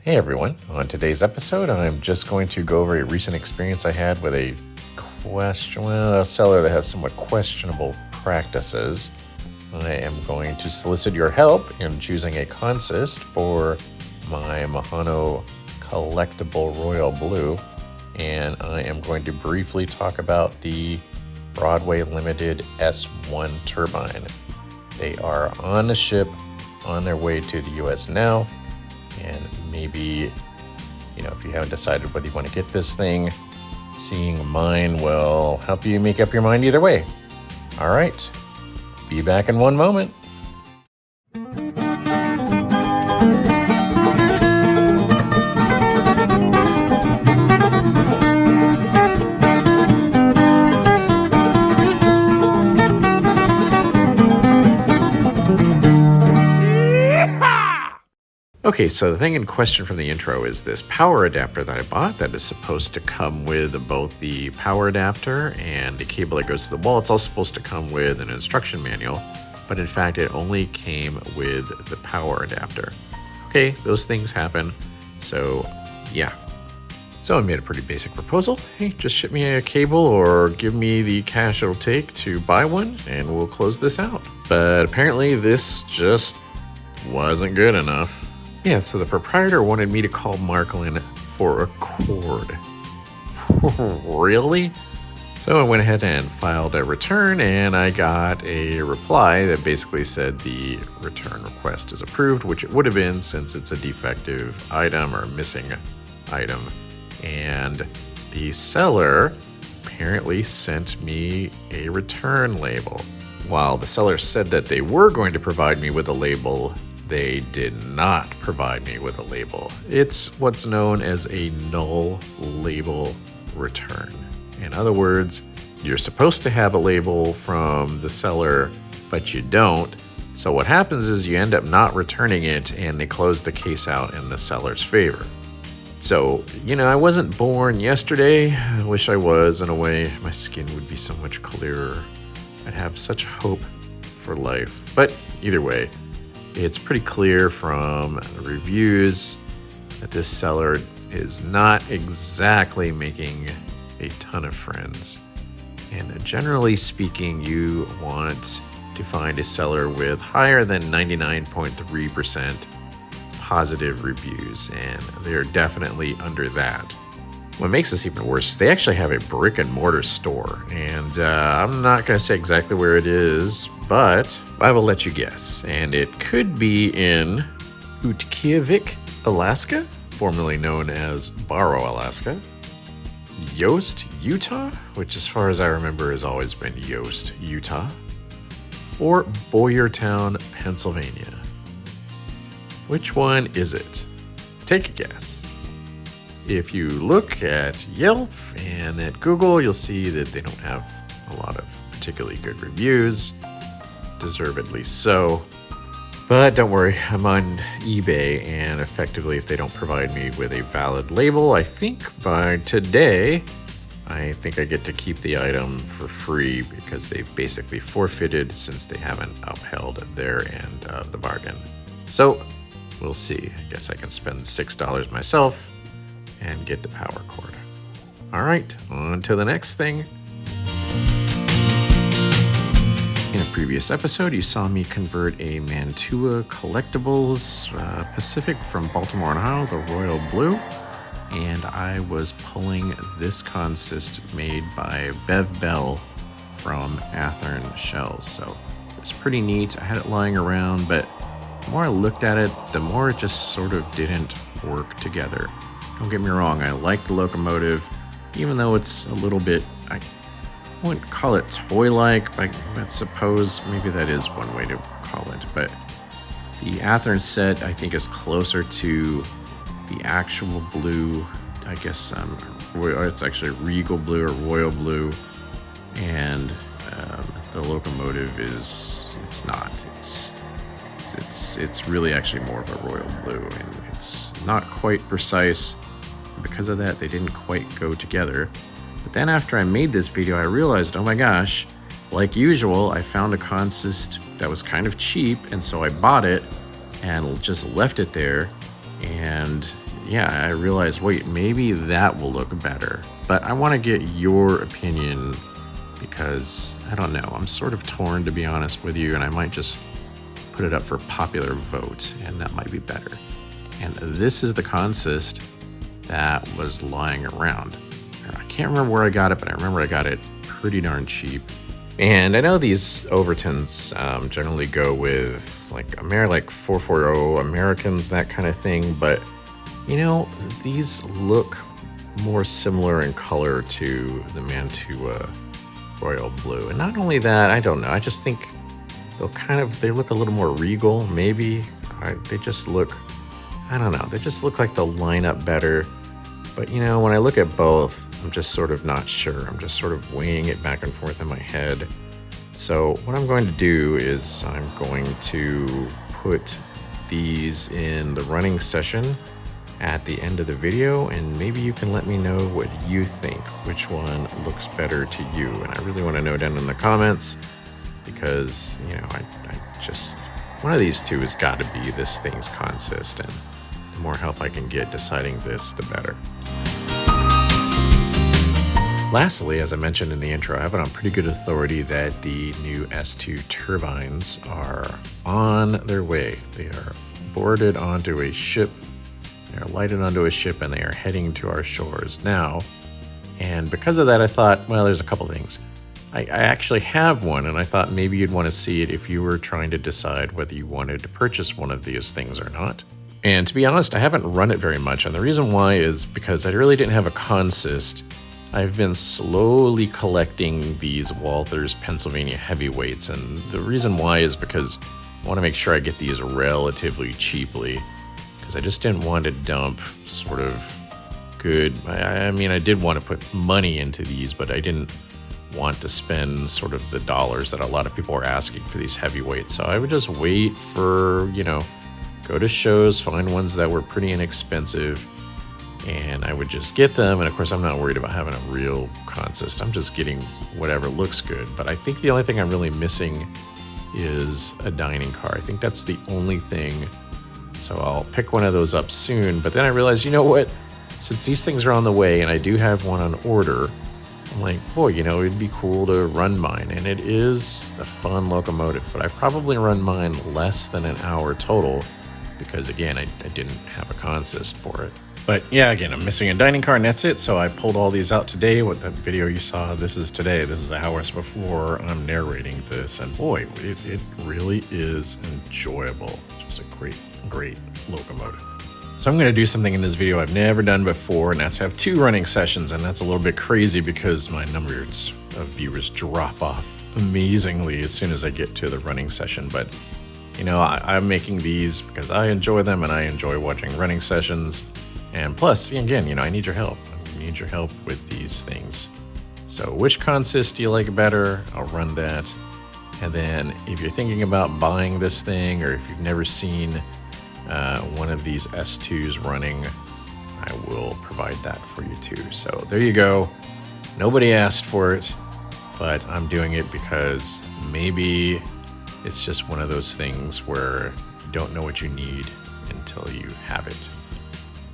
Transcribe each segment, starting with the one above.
Hey everyone, on today's episode I'm just going to go over a recent experience I had with a seller that has somewhat questionable practices. I am going to solicit your help in choosing a consist for my Mehano collectible royal blue, and I am going to briefly talk about the Broadway Limited S1 turbine. They are on a ship on their way to the US now. And maybe, if you haven't decided whether you want to get this thing, seeing mine will help you make up your mind either way. All right, be back in one moment. Okay, so the thing in question from the intro is this power adapter that I bought that is supposed to come with both the power adapter and the cable that goes to the wall. It's also supposed to come with an instruction manual, but in fact it only came with the power adapter. Okay, those things happen, so yeah. So I made a pretty basic proposal. Hey, just ship me a cable or give me the cash it'll take to buy one and we'll close this out. But apparently this just wasn't good enough. Yeah, so the proprietor wanted me to call Marklin for a cord. Really? So I went ahead and filed a return, and I got a reply that basically said the return request is approved, which it would have been since it's a defective item or missing item. And the seller apparently sent me a return label. While the seller said that they were going to provide me with a label, they did not provide me with a label. It's what's known as a null label return. In other words, you're supposed to have a label from the seller, but you don't. So what happens is you end up not returning it and they close the case out in the seller's favor. So, I wasn't born yesterday. I wish I was in a way. My skin would be so much clearer. I'd have such hope for life. But either way, it's pretty clear from the reviews that this seller is not exactly making a ton of friends. And generally speaking, you want to find a seller with higher than 99.3% positive reviews, and they're definitely under that. What makes this even worse is they actually have a brick and mortar store, and I'm not going to say exactly where it is, but I will let you guess. And it could be in Utqiagvik, Alaska, formerly known as Barrow, Alaska, Yost, Utah, which as far as I remember has always been Yost, Utah, or Boyertown, Pennsylvania. Which one is it? Take a guess. If you look at Yelp and at Google, you'll see that they don't have a lot of particularly good reviews, deservedly so. But don't worry, I'm on eBay, and effectively if they don't provide me with a valid label, I think by today, I think I get to keep the item for free because they've basically forfeited since they haven't upheld their end of the bargain. So we'll see. I guess I can spend $6 myself and get the power cord. All right, on to the next thing. In a previous episode, you saw me convert a Mantua Collectibles Pacific from Baltimore, Ohio, the Royal Blue, and I was pulling this consist made by Bev Bell from Athern Shells. So it was pretty neat. I had it lying around, but the more I looked at it, the more it just sort of didn't work together. Don't get me wrong, I like the locomotive, even though it's a little bit, I wouldn't call it toy-like, but I suppose maybe that is one way to call it. But the Athern set, I think, is closer to the actual blue. I guess it's actually Regal Blue or Royal Blue, and the locomotive it's not. It's really actually more of a royal blue, and it's not quite precise. Because of that, they didn't quite go together. But then after I made this video, I realized, oh my gosh, like usual, I found a consist that was kind of cheap, and so I bought it and just left it there. And yeah, I realized, wait, maybe that will look better. But I want to get your opinion because, I don't know, I'm sort of torn, to be honest with you, and I might just put it up for popular vote, and that might be better. And this is the consist that was lying around. I can't remember where I got it, but I remember I got it pretty darn cheap. And I know these Overtons generally go with like 440 Americans, that kind of thing, but you know, these look more similar in color to the Mantua Royal Blue. And not only that, I don't know, I just think they look a little more regal, maybe. They just look, I don't know, they just look like they'll line up better. But you know, when I look at both, I'm just sort of not sure. I'm just sort of weighing it back and forth in my head. So what I'm going to do is I'm going to put these in the running session at the end of the video, and maybe you can let me know what you think, which one looks better to you. And I really want to know down in the comments, because, you know, I just, one of these two has got to be this thing's consist, and the more help I can get deciding this, the better. Lastly, as I mentioned in the intro, I have it on pretty good authority that the new S2 turbines are on their way. They are boarded onto a ship, they are lighted onto a ship, and they are heading to our shores now. And because of that, I thought, well, there's a couple things. I actually have one, and I thought maybe you'd want to see it if you were trying to decide whether you wanted to purchase one of these things or not. And to be honest, I haven't run it very much, and the reason why is because I really didn't have a consist. I've been slowly collecting these Walthers Pennsylvania heavyweights, and the reason why is because I want to make sure I get these relatively cheaply, because I just didn't want to dump sort of good, I mean, I did want to put money into these, but I didn't want to spend sort of the dollars that a lot of people are asking for these heavyweights. So I would just wait for, you know, go to shows, find ones that were pretty inexpensive, and I would just get them. And of course, I'm not worried about having a real consist. I'm just getting whatever looks good. But I think the only thing I'm really missing is a dining car. I think that's the only thing. So I'll pick one of those up soon. But then I realized, you know what? Since these things are on the way and I do have one on order, I'm like, boy, you know, it'd be cool to run mine. And it is a fun locomotive, but I've probably run mine less than an hour total because, again, I didn't have a consist for it. But yeah, again, I'm missing a dining car, and that's it. So I pulled all these out today. What that video you saw, this is today. This is hours before I'm narrating this. And boy, it really is enjoyable. Just a great, great locomotive. So I'm going to do something in this video I've never done before, and that's have 2 running sessions. And that's a little bit crazy because my numbers of viewers drop off amazingly as soon as I get to the running session. But, you know, I'm making these because I enjoy them and I enjoy watching running sessions. And plus, again, you know, I need your help. I need your help with these things. So which consist do you like better? I'll run that. And then if you're thinking about buying this thing, or if you've never seen one of these S2s running, I will provide that for you too. So there you go. Nobody asked for it, but I'm doing it because maybe it's just one of those things where you don't know what you need until you have it.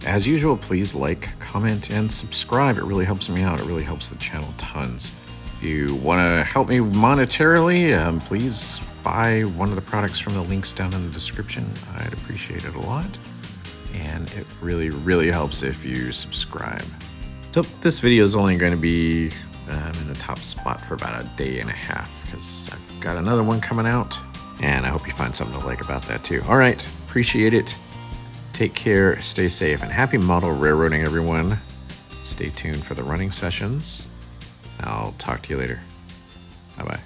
As usual, please like, comment, and subscribe. It really helps me out. It really helps the channel tons. If you want to help me monetarily, please buy one of the products from the links down in the description. I'd appreciate it a lot. And it really, really helps if you subscribe. So this video is only going to be in the top spot for about a day and a half because I've got another one coming out. And I hope you find something to like about that too. All right, appreciate it. Take care, stay safe, and happy model railroading, everyone. Stay tuned for the running sessions. I'll talk to you later. Bye-bye.